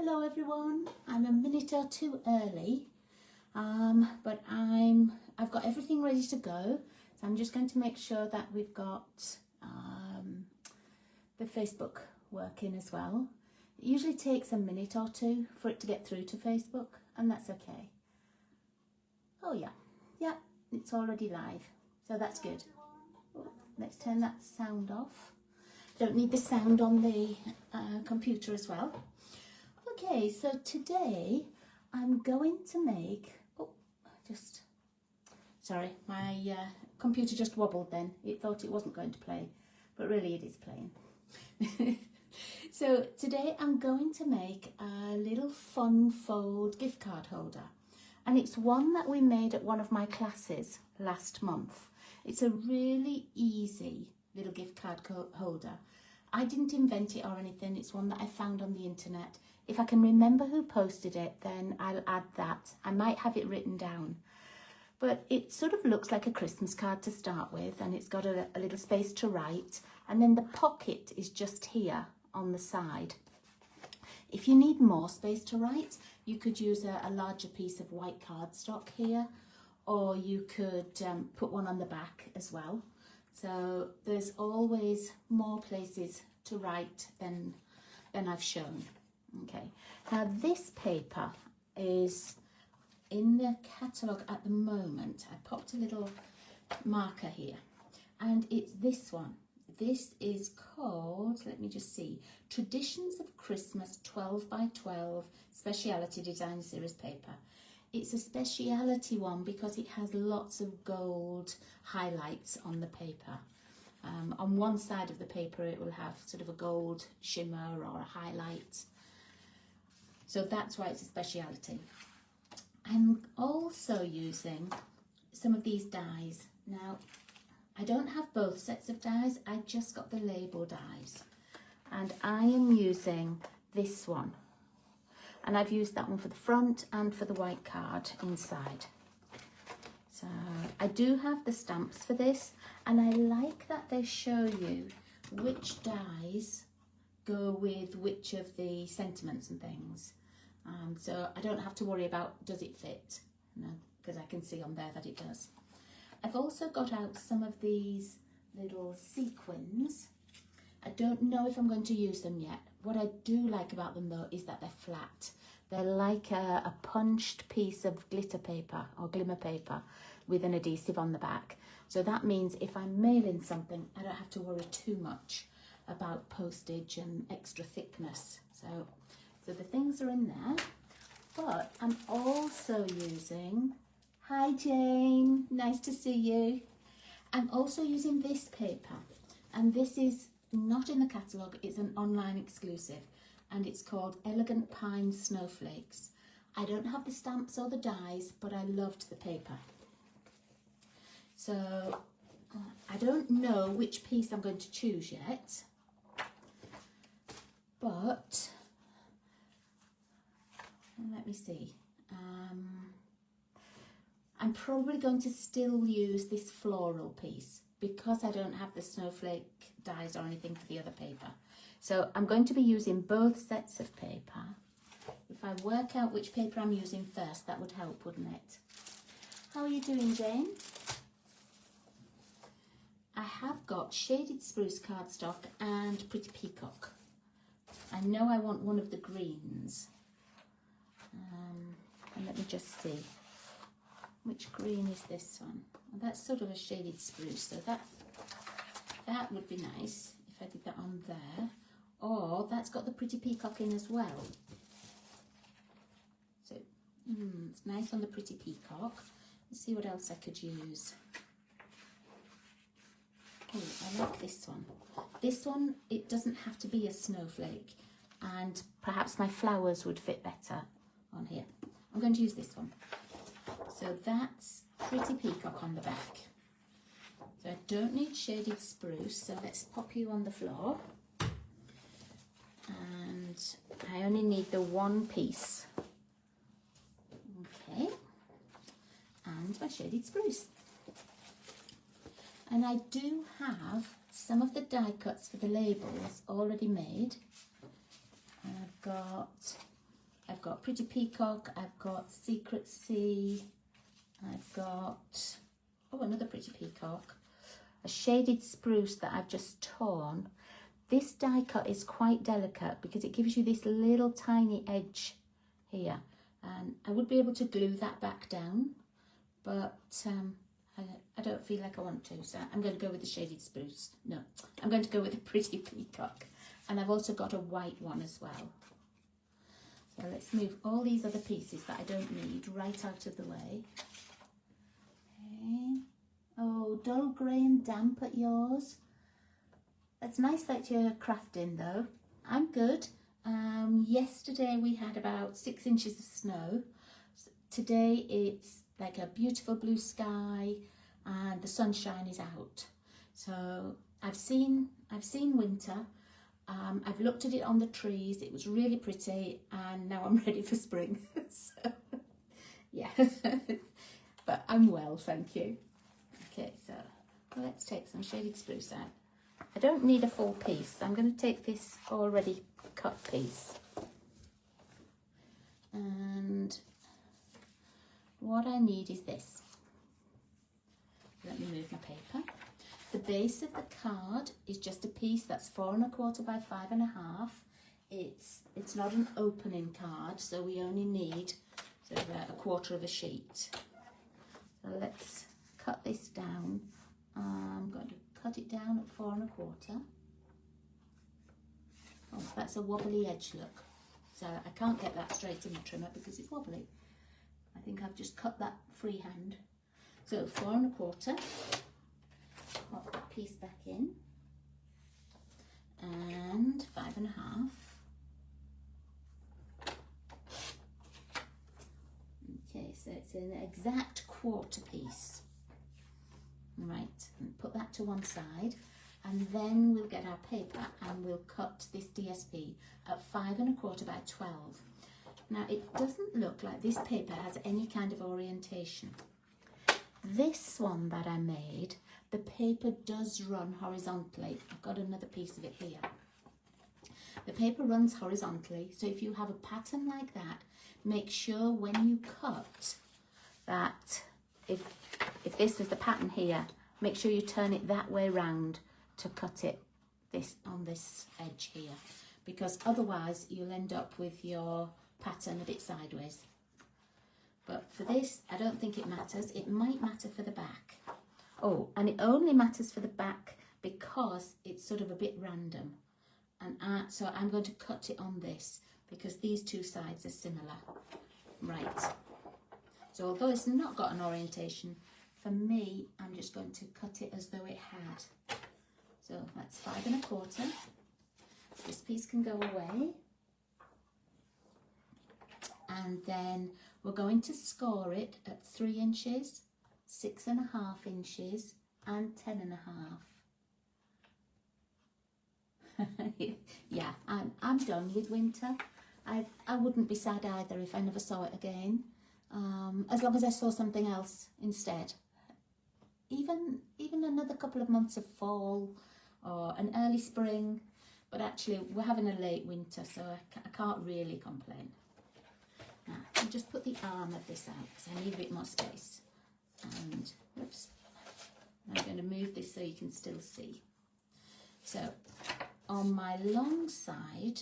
Hello everyone, I'm a minute or two early, but I've got everything ready to go, so I'm just going to make sure that we've got the Facebook working as well. It usually takes a minute or two for it to get through to Facebook, and that's okay. Oh yeah, it's already live, so that's good. Let's turn that sound off. Don't need the sound on the computer as well. Okay, so today I'm going to make, sorry, my computer just wobbled then. It thought it wasn't going to play, but really it is playing. So today I'm going to make a little fun fold gift card holder. And it's one that we made at one of my classes last month. It's a really easy little gift card holder. I didn't invent it or anything. It's one that I found on the internet. If I can remember who posted it, then I'll add that. I might have it written down. But it sort of looks like a Christmas card to start with, and it's got a little space to write. And then the pocket is just here on the side. If you need more space to write, you could use a larger piece of white cardstock here, or you could put one on the back as well. So there's always more places to write than I've shown. Okay, now this paper is in the catalogue at the moment. I popped a little marker here, and it's this one. This is called, let me just see, Traditions of Christmas 12 by 12 Speciality Design Series paper. It's a speciality one because it has lots of gold highlights on the paper. On one side of the paper it will have sort of a gold shimmer or a highlight. So that's why it's a speciality. I'm also using some of these dies. Now, I don't have both sets of dies, I just got the label dies. And I am using this one. And I've used that one for the front and for the white card inside. So I do have the stamps for this, and I like that they show you which dies go with which of the sentiments and things. So I don't have to worry about does it fit, because I can see on there that it does. I've also got out some of these little sequins. I don't know if I'm going to use them yet. What I do like about them though is that they're flat. They're like a punched piece of glitter paper or glimmer paper with an adhesive on the back. So that means if I'm mailing something, I don't have to worry too much about postage and extra thickness. So the things are in there, but I'm also using, hi Jane, nice to see you. I'm also using this paper, and this is not in the catalogue, it's an online exclusive, and it's called Elegant Pine Snowflakes. I don't have the stamps or the dies, but I loved the paper. So I don't know which piece I'm going to choose yet, but let me see. I'm probably going to still use this floral piece because I don't have the snowflake dies or anything for the other paper. So I'm going to be using both sets of paper. If I work out which paper I'm using first, that would help, wouldn't it? How are you doing, Jane? I have got shaded spruce cardstock and Pretty Peacock. I know I want one of the greens. And let me just see. Which green is this one? Well, that's sort of a shaded spruce, so that would be nice if I did that on there. Or that's got the Pretty Peacock in as well. So it's nice on the Pretty Peacock. Let's see what else I could use. Oh, I like this one. This one, it doesn't have to be a snowflake, and perhaps my flowers would fit better on here. I'm going to use this one. So that's Pretty Peacock on the back. So I don't need shaded spruce, so let's pop you on the floor. And I only need the one piece. Okay. And my shaded spruce. And I do have some of the die cuts for the labels already made. And I've got I've got Pretty Peacock, I've got Secret Sea, I've got, oh, another Pretty Peacock, a shaded spruce that I've just torn. This die cut is quite delicate because it gives you this little tiny edge here, and I would be able to glue that back down, but I don't feel like I want to, so I'm going to go with the shaded spruce. No, I'm going to go with the Pretty Peacock, and I've also got a white one as well. So let's move all these other pieces that I don't need right out of the way. Okay. Oh, dull grey and damp at yours. It's nice that you're crafting though. I'm good. Yesterday we had about 6 inches of snow. Today it's like a beautiful blue sky and the sunshine is out. So I've seen winter. I've looked at it on the trees. It was really pretty, and now I'm ready for spring. So yeah, but I'm well, thank you. Okay, so let's take some shaded spruce out. I don't need a full piece. I'm going to take this already cut piece. And what I need is this. Let me move my paper. The base of the card is just a piece that's 4 1/4 by 5 1/2. It's not an opening card, so we only need sort of a 1/4 of a sheet. So let's cut this down. I'm going to cut it down at 4 1/4. Oh, that's a wobbly edge, look. So I can't get that straight in the trimmer because it's wobbly. I think I've just cut that freehand. So 4 1/4. Pop that piece back in. And 5 1/2. Okay, so it's an exact 1/4 piece. Right, and put that to one side, and then we'll get our paper and we'll cut this DSP at 5 1/4 by 12. Now it doesn't look like this paper has any kind of orientation. This one that I made, the paper does run horizontally. I've got another piece of it here. The paper runs horizontally, so if you have a pattern like that, make sure when you cut that, if this was the pattern here, make sure you turn it that way round to cut it on this edge here, because otherwise you'll end up with your pattern a bit sideways. But for this, I don't think it matters. It might matter for the back. Oh, and it only matters for the back because it's sort of a bit random. And so I'm going to cut it on this because these two sides are similar. Right. So although it's not got an orientation, for me, I'm just going to cut it as though it had. So that's 5 1/4. This piece can go away. And then we're going to score it at 3 inches, 6 1/2 inches, and 10 1/2. Yeah, I'm done with winter. I wouldn't be sad either if I never saw it again, as long as I saw something else instead. Even another couple of months of fall or an early spring, but actually we're having a late winter, so I can't really complain. Now, I'll just put the arm of this out because I need a bit more space. And, whoops, I'm going to move this so you can still see. So, on my long side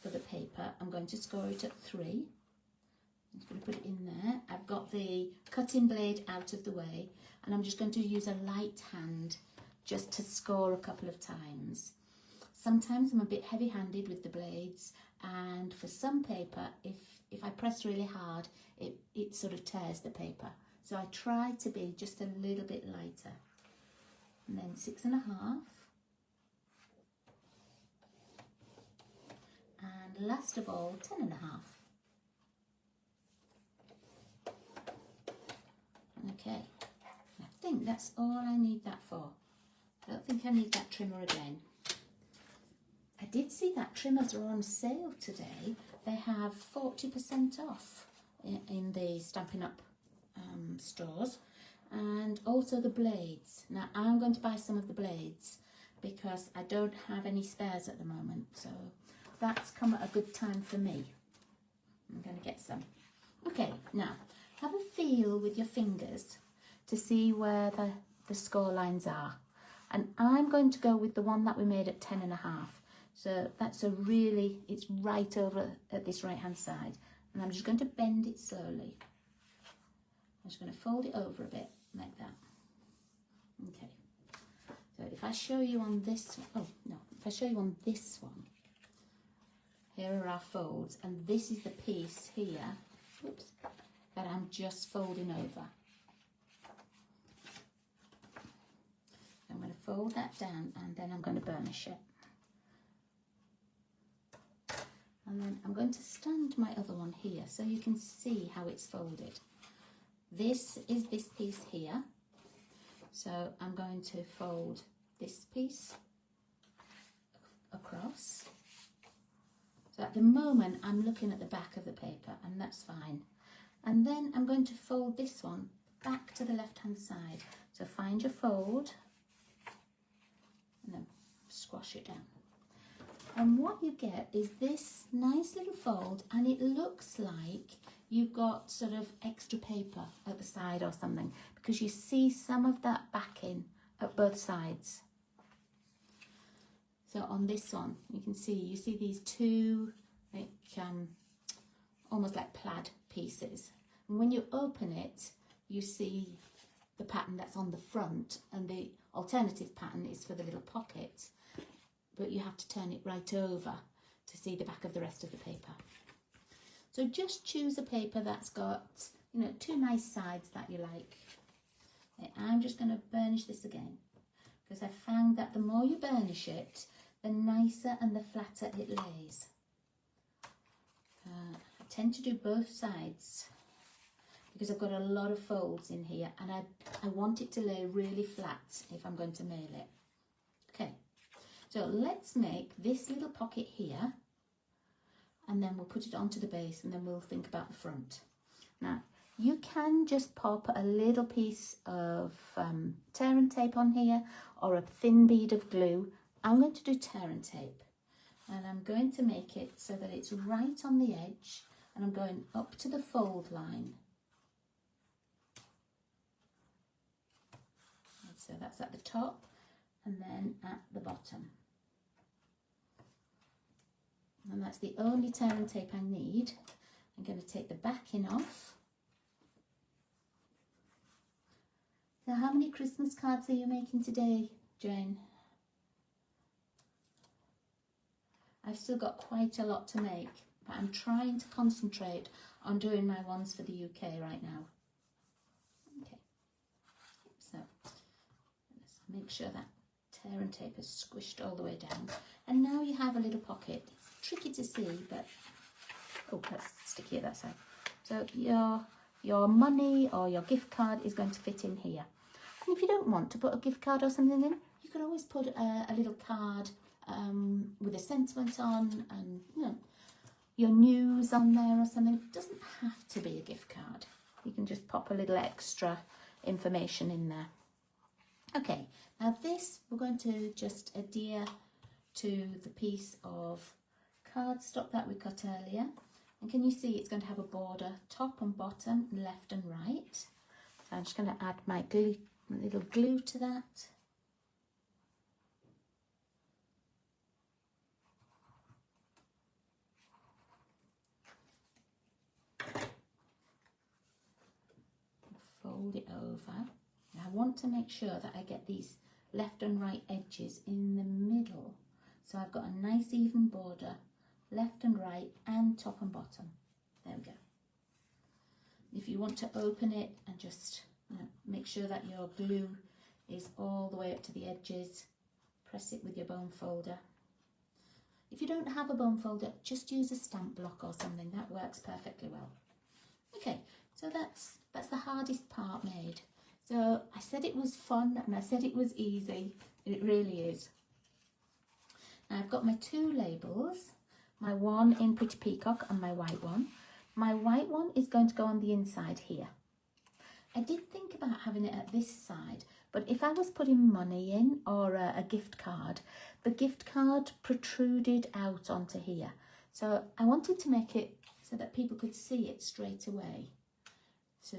for the paper, I'm going to score it at 3. I'm just going to put it in there. I've got the cutting blade out of the way, and I'm just going to use a light hand just to score a couple of times. Sometimes I'm a bit heavy-handed with the blades, and for some paper, if I press really hard, it sort of tears the paper. So I try to be just a little bit lighter. And then 6 1/2. And last of all, 10 1/2. Okay, I think that's all I need that for. I don't think I need that trimmer again. I did see that trimmers are on sale today. They have 40% off in the Stampin' Up stores, and also the blades. Now I'm going to buy some of the blades because I don't have any spares at the moment, so that's come at a good time for me. I'm going to get some. Okay, now have a feel with your fingers to see where the score lines are. And I'm going to go with the one that we made at 10.5. So that's it's right over at this right hand side. And I'm just going to bend it slowly. I'm just going to fold it over a bit like that. Okay. So if I show you on this one, if I show you on this one, here are our folds, and this is the piece here, oops, that I'm just folding over. I'm going to fold that down and then I'm going to burnish it. And then I'm going to stand my other one here so you can see how it's folded. This is this piece here. So I'm going to fold this piece across. So at the moment I'm looking at the back of the paper, and that's fine. And then I'm going to fold this one back to the left hand side. So find your fold and then squash it down. And what you get is this nice little fold, and it looks like you've got sort of extra paper at the side or something, because you see some of that backing at both sides. So on this one, you see these two like almost like plaid pieces. And when you open it, you see the pattern that's on the front, and the alternative pattern is for the little pocket, but you have to turn it right over to see the back of the rest of the paper. So just choose a paper that's got, two nice sides that you like. Okay, I'm just going to burnish this again, because I found that the more you burnish it, the nicer and the flatter it lays. I tend to do both sides because I've got a lot of folds in here, and I want it to lay really flat if I'm going to mail it. Okay, so let's make this little pocket here, and then we'll put it onto the base, and then we'll think about the front. Now, you can just pop a little piece of tear and tape on here, or a thin bead of glue. I'm going to do tear and tape, and I'm going to make it so that it's right on the edge, and I'm going up to the fold line. And so that's at the top and then at the bottom. And that's the only tear and tape I need. I'm going to take the backing off. So how many Christmas cards are you making today, Jane? I've still got quite a lot to make, but I'm trying to concentrate on doing my ones for the UK right now. Okay, so let's make sure that tear and tape is squished all the way down. And now you have a little pocket. It's tricky to see, but oh, that's sticky at that side. So your money or your gift card is going to fit in here. And if you don't want to put a gift card or something in, you can always put a little card with a sentiment on, and your news on there or something. It doesn't have to be a gift card. You can just pop a little extra information in there. Okay, now this we're going to just adhere to the piece of cardstock that we cut earlier. And can you see it's going to have a border top and bottom, left and right. So I'm just going to add my little glue to that. Fold it over. Now I want to make sure that I get these left and right edges in the middle. So I've got a nice even border, left and right and top and bottom. There we go. If you want to open it and just make sure that your glue is all the way up to the edges, press it with your bone folder. If you don't have a bone folder, just use a stamp block or something. That works perfectly well. Okay, so that's the hardest part made. So I said it was fun and I said it was easy. It really is. Now I've got my two labels, my one in Pretty Peacock and my white one. My white one is going to go on the inside here. I did think about having it at this side, but if I was putting money in or a gift card, the gift card protruded out onto here. So I wanted to make it so that people could see it straight away. So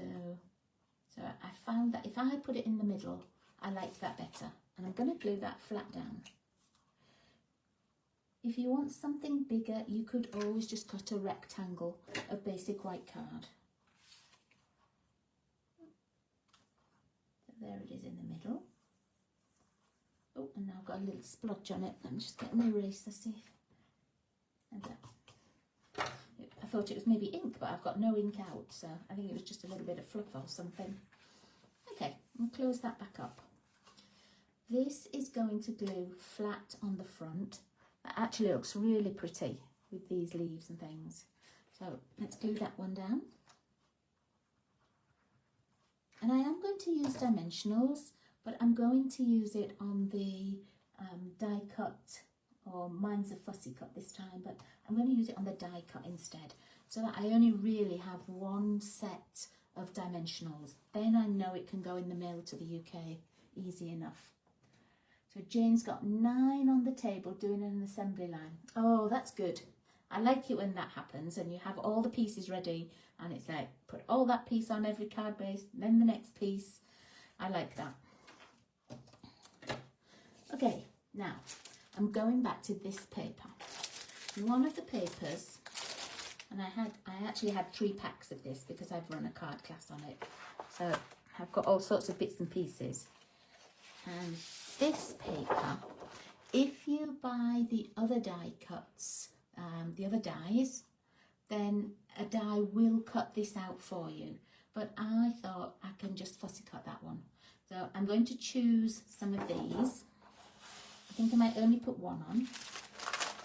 I found that if I put it in the middle, I liked that better. And I'm going to glue that flat down. If you want something bigger, you could always just cut a rectangle of basic white card. So there it is in the middle. Oh, and now I've got a little splodge on it. I'm just getting an eraser, see. And I thought it was maybe ink, but I've got no ink out, so I think it was just a little bit of fluff or something. Okay, we'll close that back up. This is going to glue flat on the front. That actually looks really pretty with these leaves and things. So let's glue that one down. And I am going to use dimensionals, but I'm going to use it on the die cut, or mine's a fussy cut this time, but I'm going to use it on the die cut instead, so that I only really have one set of dimensionals. Then I know it can go in the mail to the UK easy enough. So Jane's got 9 on the table doing an assembly line. Oh, that's good. I like it when that happens and you have all the pieces ready and it's like, put all that piece on every card base, then the next piece. I like that. Okay, now I'm going back to this paper. One of the papers, and I actually had 3 packs of this because I've run a card class on it. So I've got all sorts of bits and pieces. And this paper, if you buy the other die cuts, the other dies, then a die will cut this out for you. But I thought I can just fussy cut that one. So I'm going to choose some of these. I think I might only put one on.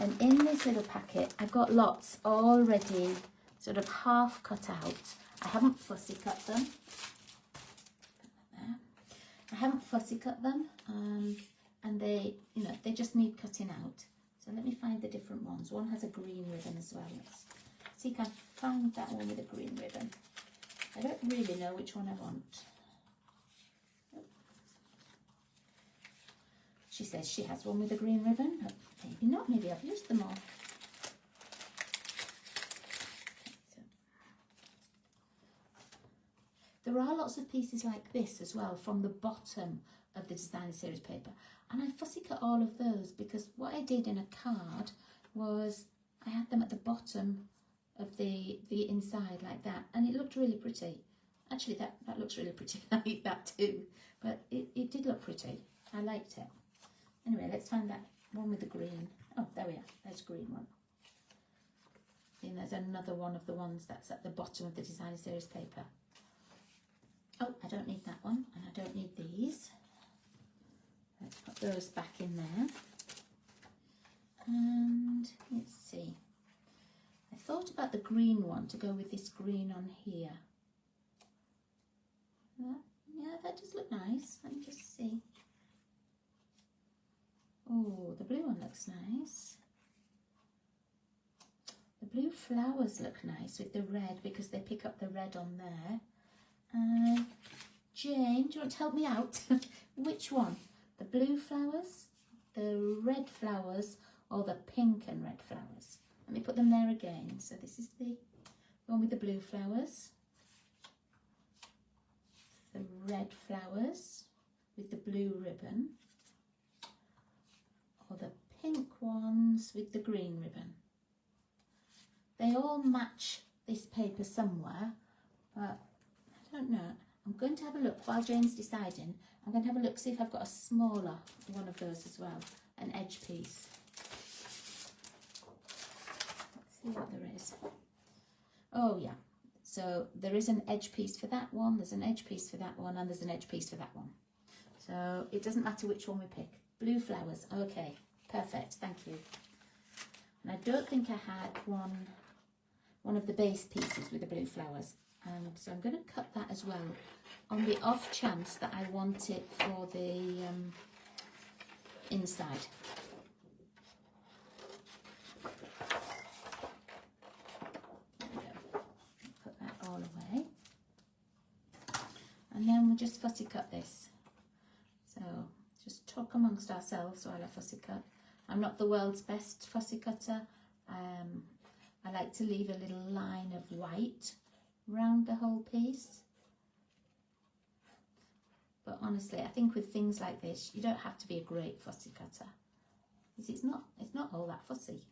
And in this little packet, I've got lots already sort of half cut out. I haven't fussy cut them. I haven't fussy cut them, and they, you know, they just need cutting out. So let me find the different ones. One has a green ribbon as well. Let's see if I can find that one with a green ribbon. I don't really know which one I want. She says she has one with a green ribbon, but maybe not. Maybe I've used them all. There are lots of pieces like this as well from the bottom of the designer series paper, and I fussy cut all of those because what I did in a card was I had them at the bottom of the inside like that, and it looked really pretty. Actually, that looks really pretty. I like that too, but it did look pretty. I liked it. Anyway, let's find that one with the green. Oh, there we are. There's a green one. And there's another one of the ones that's at the bottom of the designer series paper. Oh, I don't need that one, and I don't need these. Let's put those back in there. And let's see. I thought about the green one to go with this green on here. Yeah, that does look nice. Let me just see. Oh, the blue one looks nice. The blue flowers look nice with the red because they pick up the red on there. Jane, do you want to help me out? Which one? The blue flowers, the red flowers, or the pink and red flowers? Let me put them there again. So this is the one with the blue flowers, the red flowers with the blue ribbon, or the pink ones with the green ribbon. They all match this paper somewhere, but I don't know. I'm going to have a look while Jane's deciding. I'm going to have a look, see if I've got a smaller one of those as well, an edge piece. Let's see what there is. Oh yeah, so there is an edge piece for that one, there's an edge piece for that one, and there's an edge piece for that one. So it doesn't matter which one we pick. Blue flowers, okay, perfect, thank you. And I don't think I had one of the base pieces with the blue flowers. So I'm going to cut that as well on the off chance that I want it for the inside. There we go. Put that all away. And then we'll just fussy cut this. So just talk amongst ourselves while I fussy cut. I'm not the world's best fussy cutter. I like to leave a little line of white round the whole piece. But honestly, I think with things like this, you don't have to be a great fussy cutter. It's not all that fussy.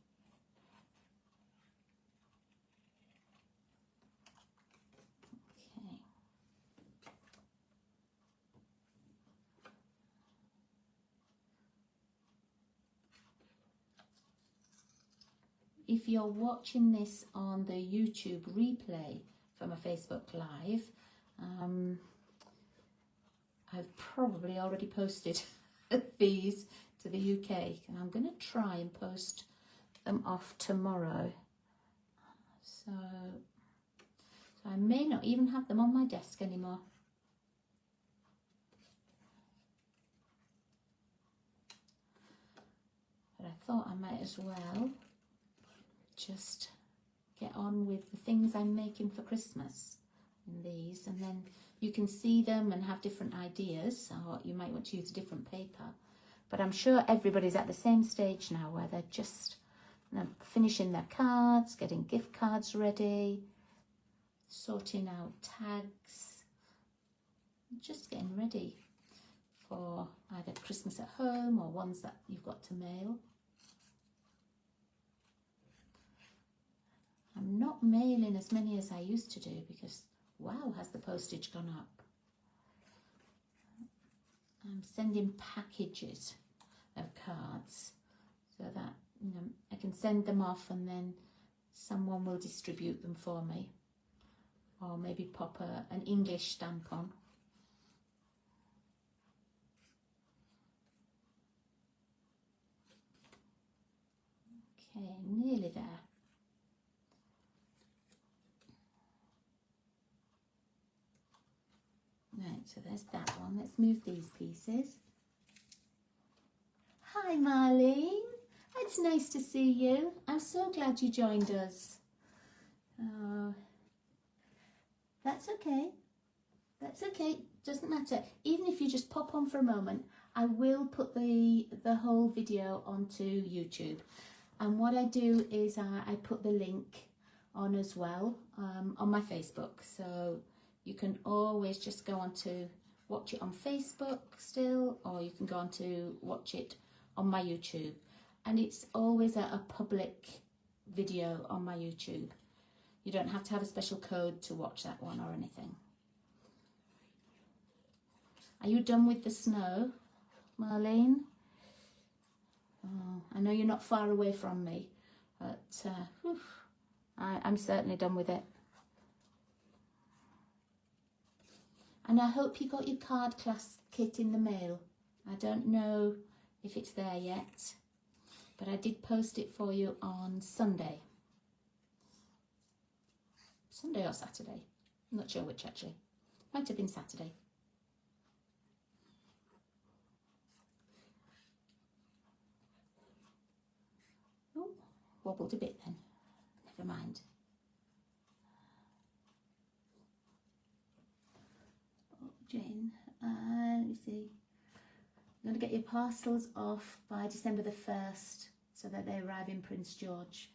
Okay. If you're watching this on the YouTube replay from a Facebook Live, I've probably already posted these to the UK, and I'm going to try and post them off tomorrow. So I may not even have them on my desk anymore. But I thought I might as well just get on with the things I'm making for Christmas in these, and then you can see them and have different ideas, or you might want to use a different paper. But I'm sure everybody's at the same stage now where they're just finishing their cards, getting gift cards ready, sorting out tags, just getting ready for either Christmas at home or ones that you've got to mail. I'm not mailing as many as I used to do because, wow, has the postage gone up. I'm sending packages of cards so that, you know, I can send them off and then someone will distribute them for me, or maybe pop an English stamp on. Okay, nearly there. Right, so there's that one. Let's move these pieces. Hi Marlene, it's nice to see you. I'm so glad you joined us. That's okay. That's okay, doesn't matter. Even if you just pop on for a moment, I will put the whole video onto YouTube. And what I do is I put the link on as well on my Facebook. So you can always just go on to watch it on Facebook still, or you can go on to watch it on my YouTube. And it's always a public video on my YouTube. You don't have to have a special code to watch that one or anything. Are you done with the snow, Marlene? Oh, I know you're not far away from me, but I'm certainly done with it. And I hope you got your card class kit in the mail. I don't know if it's there yet, but I did post it for you on Sunday. Sunday or Saturday. I'm not sure which actually. Might have been Saturday. Oh, wobbled a bit then. Never mind. Oh, Jane, let me see. I'm going to get your parcels off by December the 1st so that they arrive in Prince George.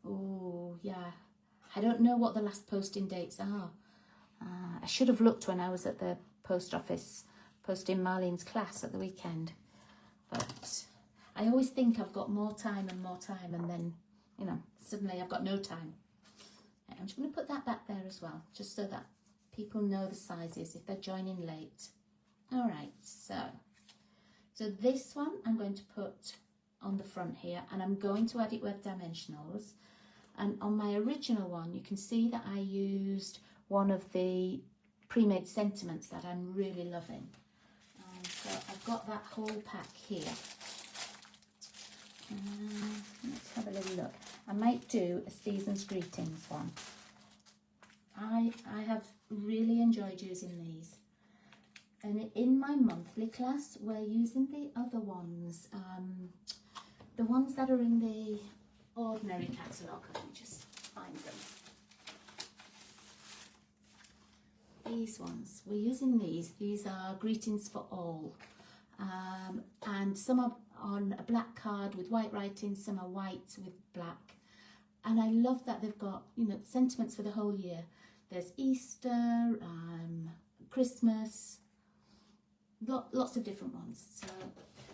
Oh, yeah. I don't know what the last posting dates are. I should have looked when I was at the post office posting Marlene's class at the weekend. But I always think I've got more time, and then, you know, suddenly I've got no time. I'm just going to put that back there as well, just so that people know the sizes if they're joining late. All right, so this one I'm going to put on the front here, and I'm going to add it with dimensionals. And on my original one, you can see that I used one of the pre-made sentiments that I'm really loving. So I've got that whole pack here. Let's have a little look. I might do a season's greetings one. I have really enjoyed using these. And in my monthly class, we're using the other ones. The ones that are in the ordinary catalogue. Let me just find them. These ones, we're using these. These are greetings for all. And some are on a black card with white writing, some are white with black. And I love that they've got, you know, sentiments for the whole year. There's Easter, Christmas, lots of different ones. So,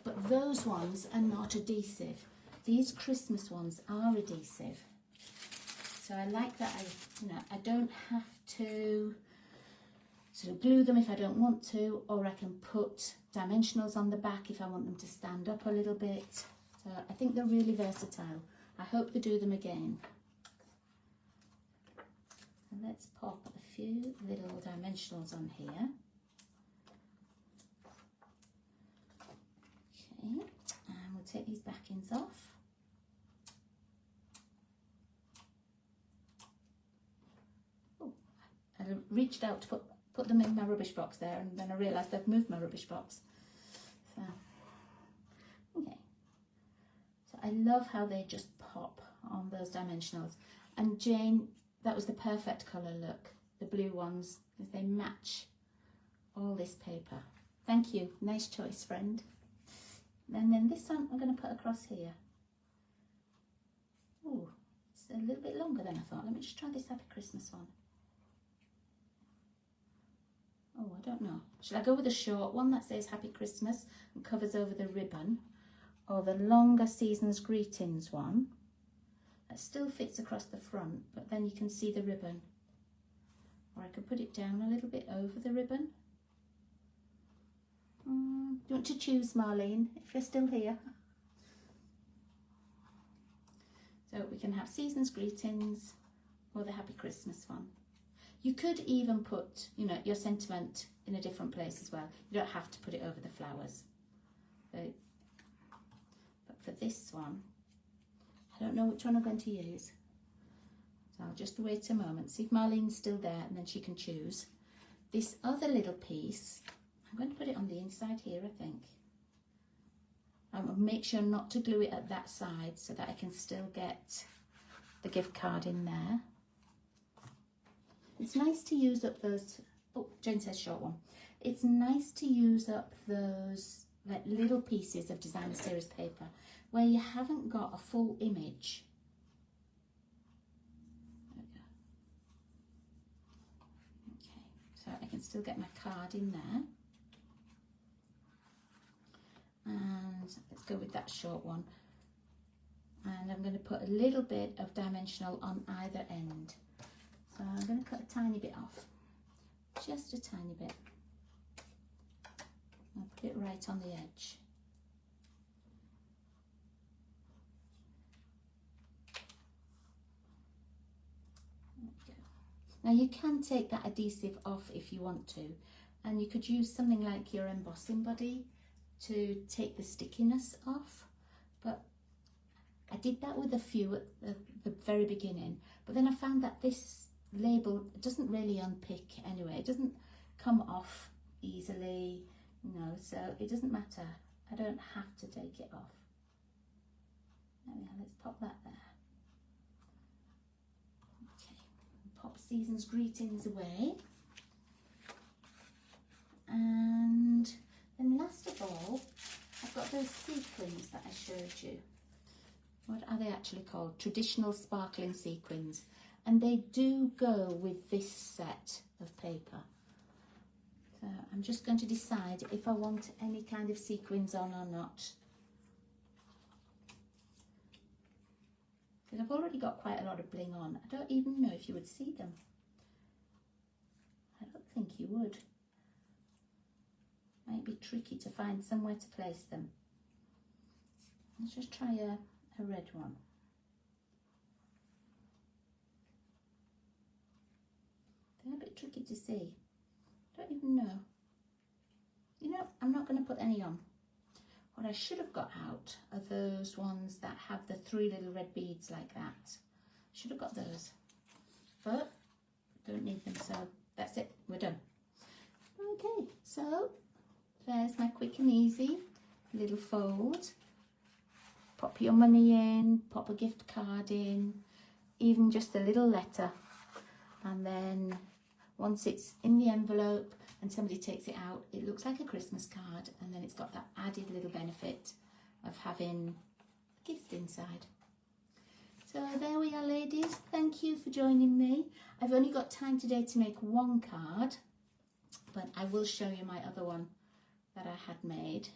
but those ones are not adhesive. These Christmas ones are adhesive. So I like that I don't have to sort of glue them if I don't want to, or I can put dimensionals on the back if I want them to stand up a little bit. So I think they're really versatile. I hope they do them again. And let's pop a few little dimensionals on here. Okay, and we'll take these backings off. Oh, I reached out to put them in my rubbish box there, and then I realised I've moved my rubbish box. So, okay. So I love how they just pop on those dimensionals. And Jane, that was the perfect colour look. The blue ones, they match all this paper. Thank you. Nice choice, friend. And then this one I'm going to put across here. Oh, it's a little bit longer than I thought. Let me just try this Happy Christmas one. Oh, I don't know. Should I go with a short one that says Happy Christmas and covers over the ribbon, or the longer Season's Greetings one that still fits across the front, but then you can see the ribbon? Or I could put it down a little bit over the ribbon. Do you want to choose, Marlene, if you're still here? So we can have Season's Greetings or the Happy Christmas one. You could even put, you know, your sentiment in a different place as well. You don't have to put it over the flowers. But for this one, I don't know which one I'm going to use. So I'll just wait a moment, see if Marlene's still there, and then she can choose. This other little piece, I'm going to put it on the inside here, I think. I'll make sure not to glue it at that side so that I can still get the gift card in there. It's nice to use up those, oh, Jane says short one. It's nice to use up those like little pieces of designer series paper where you haven't got a full image. There we go. Okay, so I can still get my card in there. And let's go with that short one. And I'm going to put a little bit of dimensional on either end. So I'm going to cut a tiny bit off, just a tiny bit. I'll put it right on the edge. There we go. Now you can take that adhesive off if you want to, and you could use something like your embossing buddy to take the stickiness off, but I did that with a few at the very beginning, but then I found that this label doesn't really unpick anyway. It doesn't come off easily, no, so it doesn't matter. I don't have to take it off. There we are, let's pop that there. Okay, pop Season's Greetings away. And then last of all, I've got those sequins that I showed you. What are they actually called? Traditional sparkling sequins. And they do go with this set of paper. So I'm just going to decide if I want any kind of sequins on or not. Because I've already got quite a lot of bling on. I don't even know if you would see them. I don't think you would. Might be tricky to find somewhere to place them. Let's just try a red one. They're a bit tricky to see. Don't even know. You know, I'm not going to put any on. What I should have got out are those ones that have the 3 little red beads like that. Should have got those. But don't need them, so that's it. We're done. Okay, so there's my quick and easy little fold. Pop your money in, pop a gift card in, even just a little letter. And then once it's in the envelope and somebody takes it out, it looks like a Christmas card, and then it's got that added little benefit of having a gift inside. So there we are, ladies. Thank you for joining me. I've only got time today to make one card, but I will show you my other one that I had made.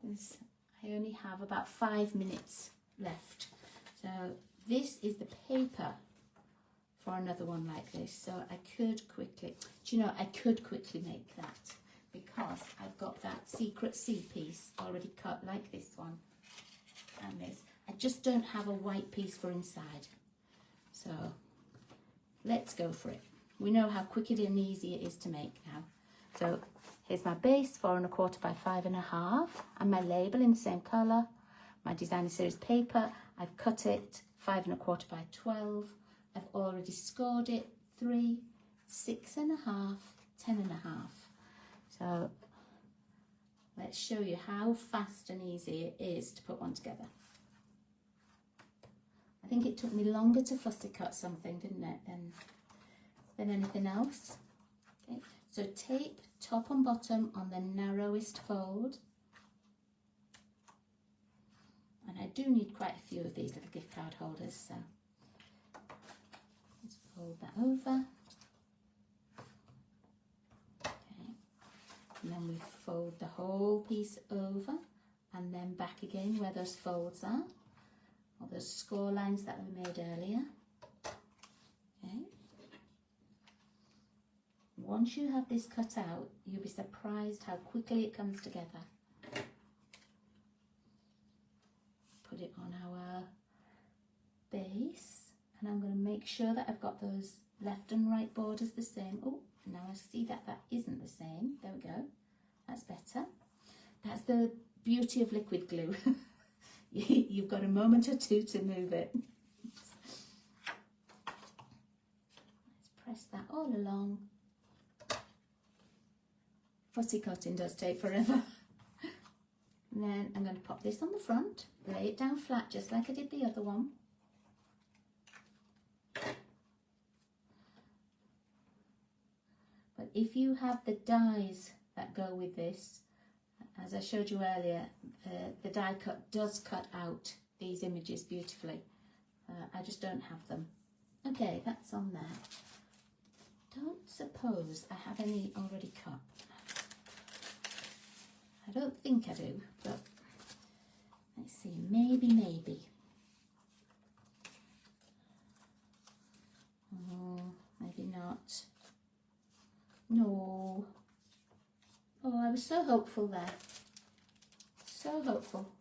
I only have about 5 minutes left. So this is the paper for another one like this. So I could quickly, do you know, I could quickly make that because I've got that secret C piece already cut like this one and this. I just don't have a white piece for inside. So let's go for it. We know how quick and easy it is to make now. So here's my base, 4 1/4 by 5 1/2, and my label in the same colour. My designer series paper, I've cut it 5 1/4 by 12. I've already scored it 3, 6 1/2, 10 1/2. So let's show you how fast and easy it is to put one together. I think it took me longer to fussy cut something, didn't it, than anything else. Okay. So tape top and bottom on the narrowest fold. And I do need quite a few of these little gift card holders, so let's fold that over. Okay. And then we fold the whole piece over and then back again where those folds are, or those score lines that we made earlier. Okay. Once you have this cut out, you'll be surprised how quickly it comes together. Put it on our base, and I'm going to make sure that I've got those left and right borders the same. Oh, now I see that that isn't the same. There we go. That's better. That's the beauty of liquid glue. You've got a moment or two to move it. Let's press that all along. Fussy cutting does take forever. And then I'm going to pop this on the front, lay it down flat just like I did the other one. But if you have the dies that go with this, as I showed you earlier, the die cut does cut out these images beautifully. I just don't have them. Okay, that's on there. Don't suppose I have any already cut. I don't think I do, but let's see, maybe. Oh, maybe not. No. Oh, I was so hopeful there. So hopeful.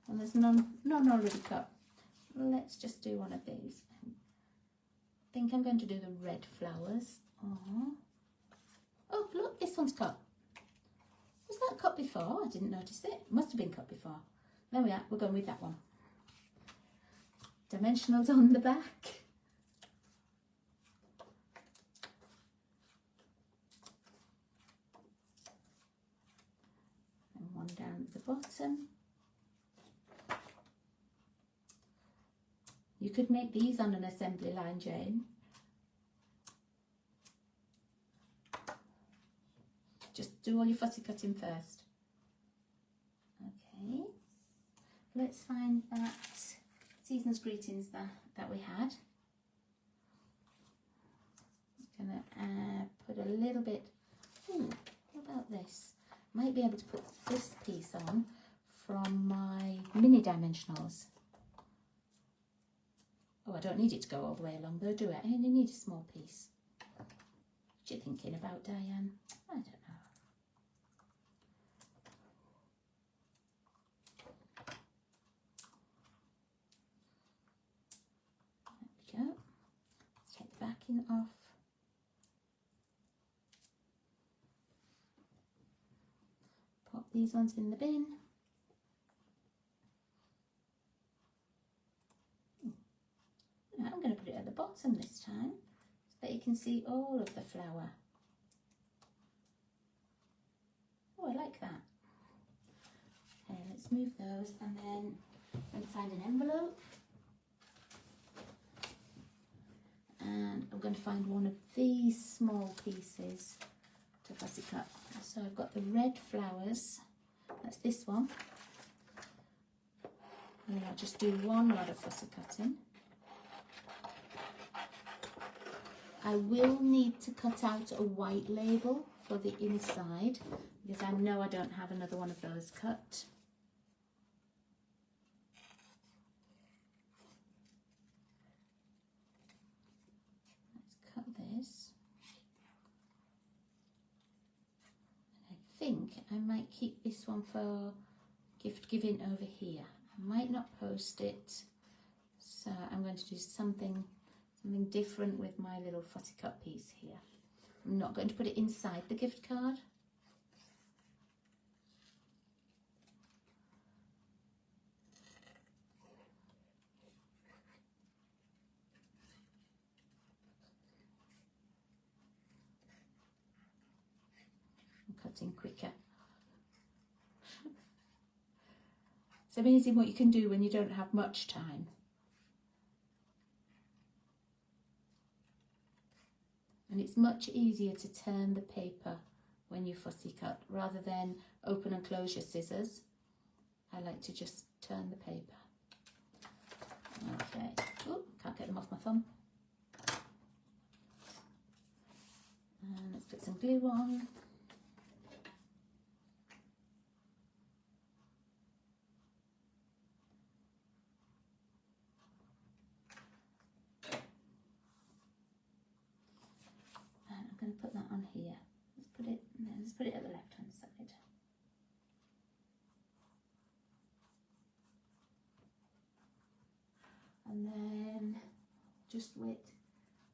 And there's none already cut. Let's just do one of these. I think I'm going to do the red flowers. Oh, look, this one's cut. Was that cut before? I didn't notice it. It must have been cut before. There we are. We're going with that one. Dimensionals on the back. And one down at the bottom. You could make these on an assembly line, Jane. Just do all your fussy cutting first. Okay, let's find that season's greetings that we had. I'm gonna put a little bit. What about this? Might be able to put this piece on from my mini dimensionals. Oh, I don't need it to go all the way along though, do I? I only need a small piece. What are you thinking about, Diane? I don't know. There we go. Let's take the backing off. Pop these ones in the bin. I'm going to put it at the bottom this time so that you can see all of the flower. Oh, I like that. Okay, let's move those, and then I'm going to find an envelope. And I'm going to find one of these small pieces to fussy cut. So I've got the red flowers. That's this one. And I'll just do one lot of fussy cutting. I will need to cut out a white label for the inside because I know I don't have another one of those cut. Let's cut this. And I think I might keep this one for gift giving over here. I might not post it, so I'm going to do something different with my little fussy cut piece here. I'm not going to put it inside the gift card. I'm cutting quicker. It's amazing what you can do when you don't have much time. And it's much easier to turn the paper when you fussy cut rather than open and close your scissors. I like to just turn the paper. Okay, oh, can't get them off my thumb. And let's put some glue on. I'm going to put that on here. Let's put it at the left hand side. And then just wait,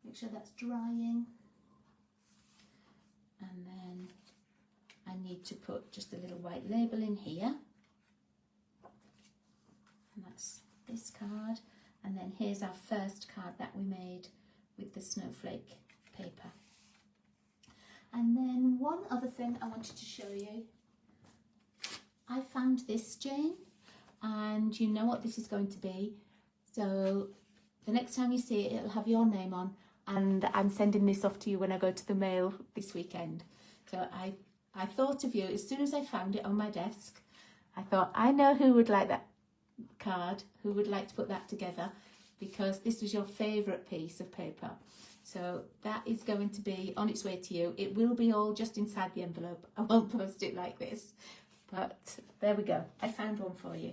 make sure that's drying. And then I need to put just a little white label in here. And that's this card. And then here's our first card that we made with the snowflake paper. And then one other thing I wanted to show you. I found this, Jane, and you know what this is going to be. So the next time you see it, it'll have your name on, and I'm sending this off to you when I go to the mail this weekend. So I thought of you as soon as I found it on my desk. I thought, I know who would like that card, who would like to put that together, because this was your favourite piece of paper. So that is going to be on its way to you. It will be all just inside the envelope. I won't post it like this, but there we go. I found one for you.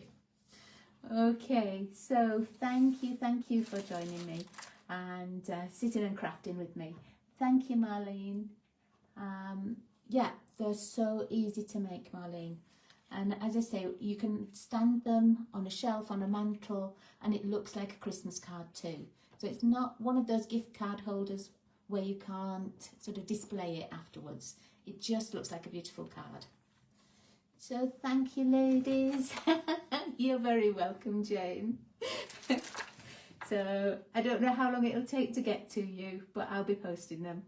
Okay, so thank you for joining me and sitting and crafting with me. Thank you, Marlene. Yeah, they're so easy to make, Marlene. And as I say, you can stand them on a shelf, on a mantle, and it looks like a Christmas card too. So it's not one of those gift card holders where you can't sort of display it afterwards. It just looks like a beautiful card. So thank you, ladies. You're very welcome, Jane. So I don't know how long it'll take to get to you, but I'll be posting them.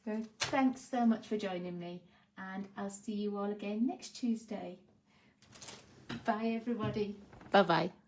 So thanks so much for joining me, and I'll see you all again next Tuesday. Bye, everybody. Bye-bye.